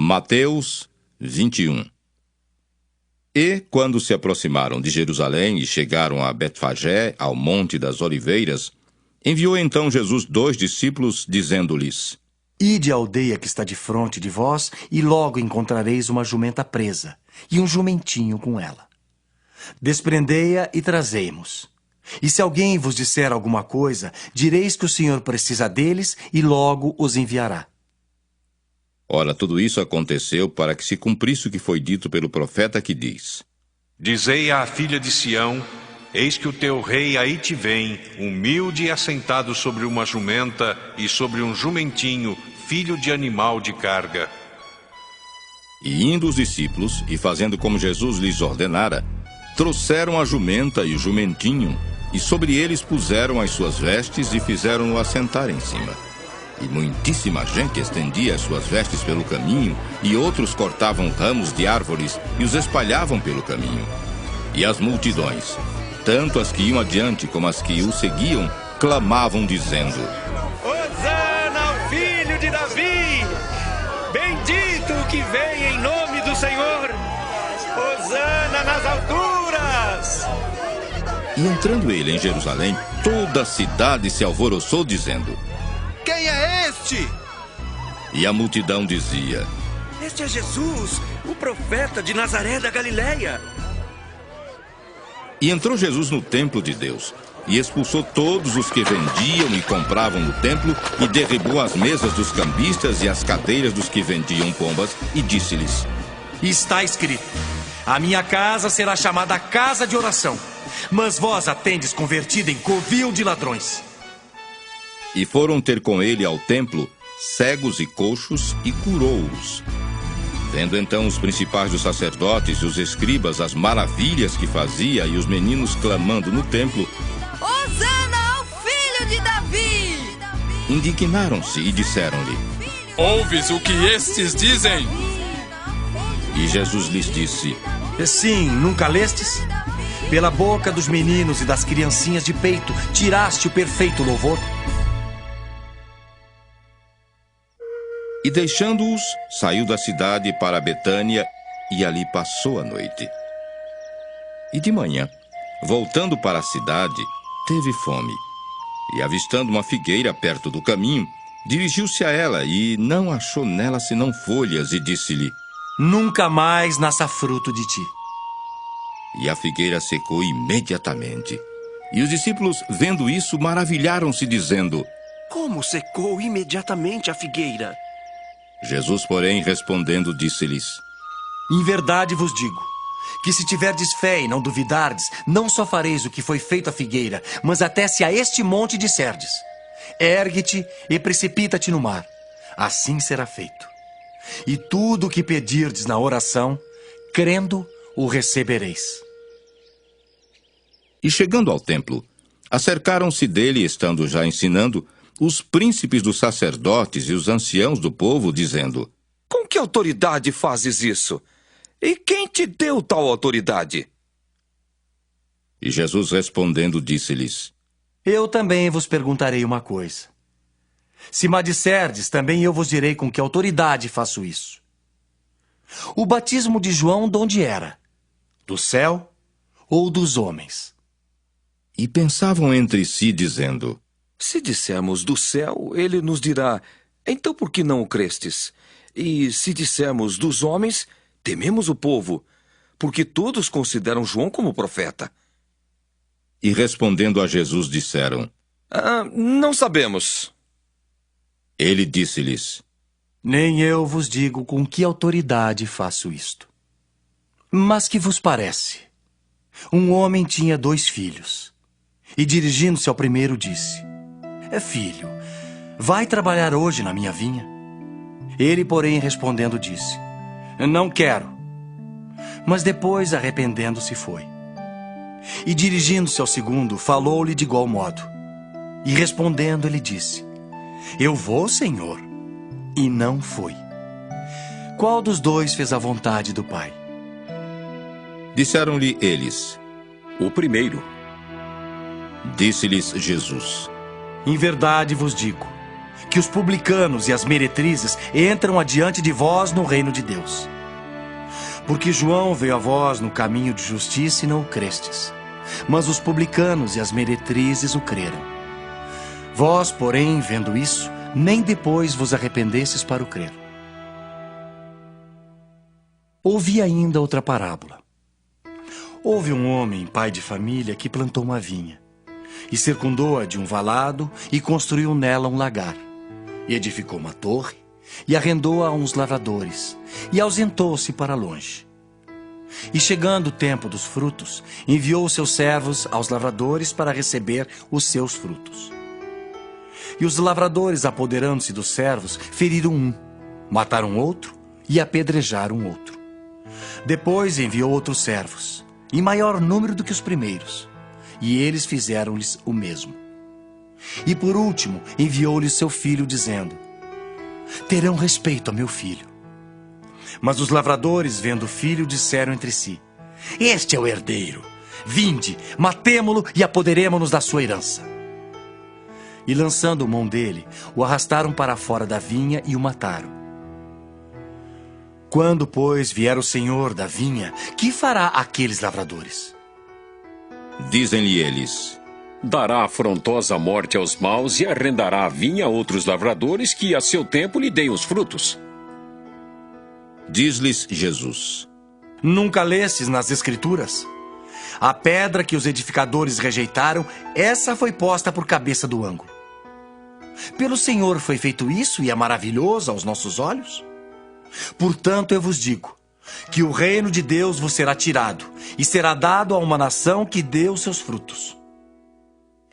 Mateus 21. E, quando se aproximaram de Jerusalém e chegaram a Betfagé, ao Monte das Oliveiras, enviou então Jesus 2 discípulos, dizendo-lhes: Ide à aldeia que está defronte de vós, e logo encontrareis uma jumenta presa, e um jumentinho com ela. Desprendei-a e trazei-mos. E se alguém vos disser alguma coisa, direis que o Senhor precisa deles, e logo os enviará. Ora, tudo isso aconteceu para que se cumprisse o que foi dito pelo profeta, que diz: Dizei à filha de Sião: Eis que o teu rei aí te vem, humilde e assentado sobre uma jumenta e sobre um jumentinho, filho de animal de carga. E indo os discípulos, e fazendo como Jesus lhes ordenara, trouxeram a jumenta e o jumentinho, e sobre eles puseram as suas vestes e fizeram-no assentar em cima. E muitíssima gente estendia as suas vestes pelo caminho, e outros cortavam ramos de árvores e os espalhavam pelo caminho. E as multidões, tanto as que iam adiante como as que o seguiam, clamavam dizendo: Hosana ao filho de Davi! Bendito o que vem em nome do Senhor! Hosana nas alturas! E entrando ele em Jerusalém, toda a cidade se alvoroçou, dizendo: Quem é este? E a multidão dizia: Este é Jesus, o profeta de Nazaré da Galileia. E entrou Jesus no templo de Deus, e expulsou todos os que vendiam e compravam no templo, e derribou as mesas dos cambistas e as cadeiras dos que vendiam pombas, e disse-lhes: Está escrito: A minha casa será chamada casa de oração, mas vós a tendes convertida em covil de ladrões. E foram ter com ele ao templo cegos e coxos, e curou-os. Vendo então os principais dos sacerdotes e os escribas as maravilhas que fazia, e os meninos clamando no templo: Hosana ao filho de Davi! Indignaram-se e disseram-lhe: Ouves o que estes dizem? E Jesus lhes disse: Sim, nunca lestes? Pela boca dos meninos e das criancinhas de peito tiraste o perfeito louvor. E deixando-os, saiu da cidade para Betânia, e ali passou a noite. E de manhã, voltando para a cidade, teve fome. E avistando uma figueira perto do caminho, dirigiu-se a ela, e não achou nela senão folhas, e disse-lhe: Nunca mais nasça fruto de ti. E a figueira secou imediatamente. E os discípulos, vendo isso, maravilharam-se, dizendo: Como secou imediatamente a figueira? Jesus, porém, respondendo, disse-lhes: Em verdade vos digo, que se tiverdes fé e não duvidardes, não só fareis o que foi feito à figueira, mas até se a este monte disserdes: Ergue-te e precipita-te no mar, assim será feito. E tudo o que pedirdes na oração, crendo, o recebereis. E chegando ao templo, acercaram-se dele, estando já ensinando, os príncipes dos sacerdotes e os anciãos do povo, dizendo: Com que autoridade fazes isso? E quem te deu tal autoridade? E Jesus respondendo disse-lhes: Eu também vos perguntarei uma coisa. Se me disserdes, também eu vos direi com que autoridade faço isso. O batismo de João de onde era? Do céu ou dos homens? E pensavam entre si, dizendo: Se dissermos do céu, ele nos dirá: Então por que não o crestes? E se dissermos dos homens, tememos o povo, porque todos consideram João como profeta. E respondendo a Jesus, disseram: Não sabemos. Ele disse-lhes: Nem eu vos digo com que autoridade faço isto. Mas que vos parece? Um homem tinha 2 filhos, e dirigindo-se ao primeiro disse: Filho, vai trabalhar hoje na minha vinha? Ele, porém, respondendo, disse: Não quero. Mas depois, arrependendo-se, foi. E dirigindo-se ao segundo, falou-lhe de igual modo. E respondendo, ele disse: Eu vou, Senhor. E não foi. Qual dos 2 fez a vontade do Pai? Disseram-lhe eles: O primeiro. Disse-lhes Jesus: Em verdade vos digo, que os publicanos e as meretrizes entram adiante de vós no reino de Deus. Porque João veio a vós no caminho de justiça e não o crestes, mas os publicanos e as meretrizes o creram. Vós, porém, vendo isso, nem depois vos arrependestes para o crer. Ouvi ainda outra parábola. Houve um homem, pai de família, que plantou uma vinha, e circundou-a de um valado, e construiu nela um lagar, e edificou uma torre, e arrendou-a a uns lavradores, e ausentou-se para longe. E chegando o tempo dos frutos, enviou os seus servos aos lavradores para receber os seus frutos. E os lavradores, apoderando-se dos servos, feriram um, mataram outro e apedrejaram outro. Depois enviou outros servos, em maior número do que os primeiros, e eles fizeram-lhes o mesmo. E por último enviou-lhes seu filho, dizendo: terão respeito a meu filho. Mas os lavradores, vendo o filho, disseram entre si: este é o herdeiro. Vinde, matemo-lo e apoderemo-nos da sua herança. E lançando mão dele, o arrastaram para fora da vinha e o mataram. Quando, pois, vier o senhor da vinha, que fará aqueles lavradores? Dizem-lhe eles: dará afrontosa morte aos maus e arrendará a vinha a outros lavradores que a seu tempo lhe deem os frutos. Diz-lhes Jesus: nunca lestes nas Escrituras? A pedra que os edificadores rejeitaram, essa foi posta por cabeça do ângulo. Pelo Senhor foi feito isso e é maravilhoso aos nossos olhos? Portanto, eu vos digo que o reino de Deus vos será tirado e será dado a uma nação que dê os seus frutos.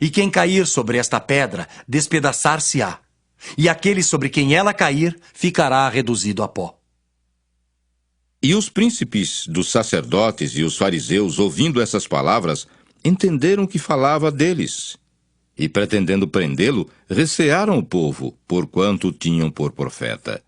E quem cair sobre esta pedra, despedaçar-se-á, e aquele sobre quem ela cair, ficará reduzido a pó. E os príncipes dos sacerdotes e os fariseus, ouvindo essas palavras, entenderam que falava deles. E, pretendendo prendê-lo, recearam o povo, porquanto o tinham por profeta.